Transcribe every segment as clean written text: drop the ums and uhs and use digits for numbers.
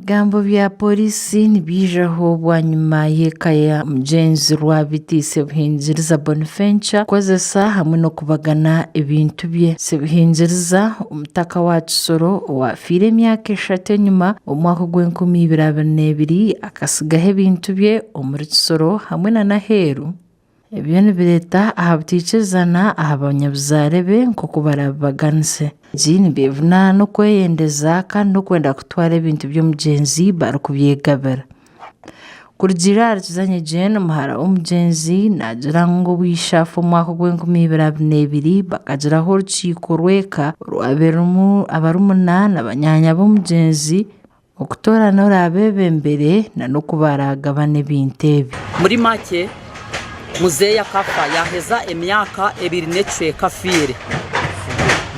Ebigambo bya Poriisi nibijaho bwanyuma y'ekaya Mugyenzi Rwabiti Sebuhingiriza Bonaventure kozesa hamwe no kubagana ebintu bye. Sebuhingiriza omutaka wa Kisoro owafiire emyaka 3 enyuma omwaka gw'2022 akasigaho ebintu bye omuri Kisoro hamwe n'aheeru. Ebyo nibireeta aha butiikizana aha banyabuzaare be nk'oku barabaganise. Nibevuna n'okweyendeza kandi n'okwenda kutwara ebintu by'omugyenzi barikubyegabira. Kurugira aha kizanye Jane omuhara w'omugyenzi nagira ngu obwishafu omwaka gw'2022 bakagiraho orukiiko rw'eka rwabeerimu abarumuna n'abanyanya b'omugyenzi okutoorana orabebembere n'okubaragabana ebintu ebi. Muri make muzeeyi akafa yaheza emyaka 2 kafiire.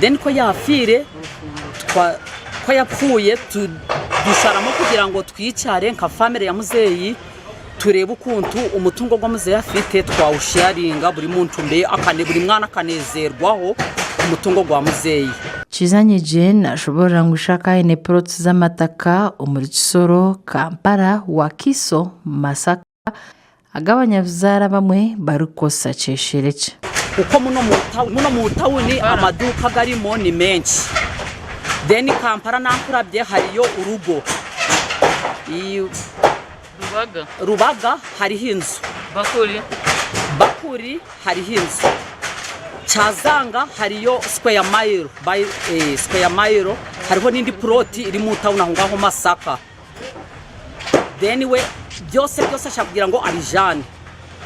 Then ko yafiire ko yapfuye dusharamo kugira ngo twicyare nka family ya muzeeyi turebe ukuntu umutungo gwa muzeeyi afite twawusharinga buri muntu mbe buri mwana akanezerwaho umutungo gwa muzeeyi. Kizanye Jane ashobora ngushaka ine plots z'amataka omuri Kisoro, Kampala, Wakiso, Masaka agabanyabuzaara bamwe barikosa cyeshereke. Uko muno mu tawuni amaduka garimo ni menshi. Then Kampala nakurabye hariyo urugo. Rubaga hariho inzu. Bakuri hariho inzu. Chazanga hariyo square mile hariho n'indi plot iri mu tawuni aho ngaho Masaka. Then we byose ashaka kugira ngo arijane.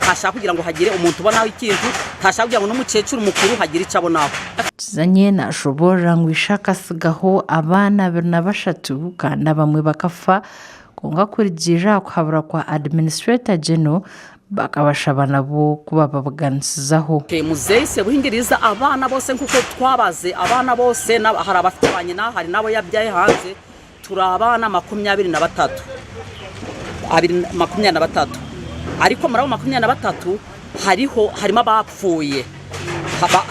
Ashaka kugira ngo hagire umuntu ubona ikintu, ashaka kugira ngo n'umukecuru mukuru hagire icyo abonaho. Kizanye nashobora ngo ishakasigaho abana 23 kandi bamwe bakafa konga kurigira kuhabura kwa administrator general bakabashaba nabo kuba babaganisizaho. Muzeeyi Sebuhingiriza abana bose nkuko twabaze abana bose hari abafite banyina hari nabo yabyaye hanze turi abana 23 ariko muri abo 23 harimo abapfuye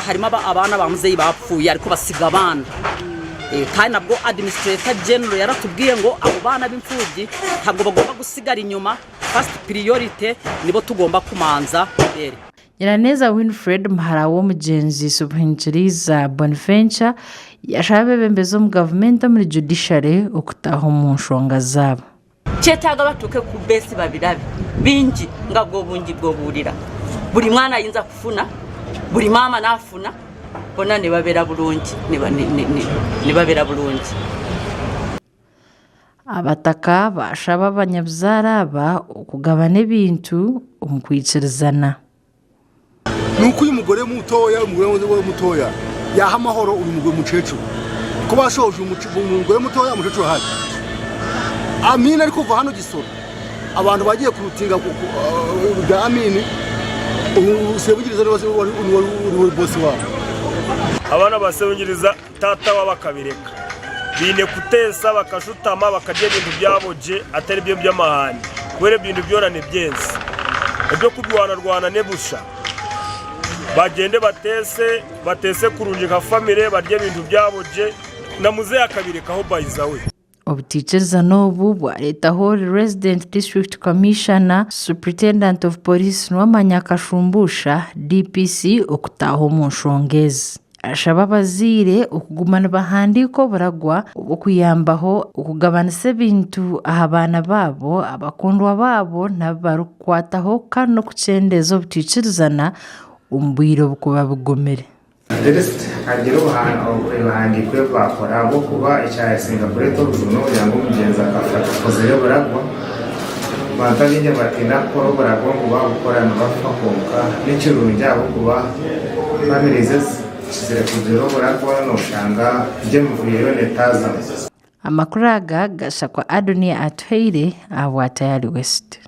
harimo abana ba muzeeyi bapfuye ariko basiga abana kandi nabwo administrator general yaratubwiye ngo abo bana b'imfubyi ntabwo bagomba gusigara inyuma, first priority nibo tugomba kumanza imbere. Nyiraneza Winfred muhara w'Omugyenzi Sebuhingiriza Bonaventure yashabe bembezo mu government muri judiciary okutaho Omunshonga zabo. Cyetaga batuke ku besi babirabe bingi ngabwo bungi bwo burira buri mwana yinza kufuna buri mama nafuna bona ne babera bulungi ne babera bulungi. Abataka bashaba abanyabuzaara aba okugabana ebintu omukwikirizana. Nuko uyu mugore mutoya yaha amahoro uyu mugore mukecuru ko bashoje umugore mutoya mukecuru hali Amina ariko kuva hano Kisoro abantu bagiye kurutinga bwa Amini Sebuhingiriza uri boss wabo. Abana basebuhingiriza tata wabakabireka bine kutesa bakashutama bakajya ibintu byaboje atari byo by'amahani kwere ibintu byorane byenzi ebyo kubwana nebusha bagende batese kurunjika family barye ibintu byaboje na muzeeyi akabirekaho bayizawe. Obutiikiriza n'obu bwaretaho Resident District Commissioner Superintendent of Police n'uwamanya Kashumbusha DPC okutaho Omunshonga ezi. Ashaba abazaire okugumana bahandiko baragwa okuyambaho okugabanisa ebintu aha baana baabo abakundwa baabo n'abarukwataho kandi n'okukyendeza obutiikirizana omu bwire obukuba bugomere. Agiro bahandikwe bakora abo kuba icyasinga kureto buno yango Mugyenzi akafata kozere baragwa batagije batina ko baragwa ngo bakorana bafa konka n'ikirungi abo kuba bamireze kizere kugero baragwa no shanga je mvuyeyo netaza. Amakuru aga gashakwa Adonia Atweire abwa Tayari West.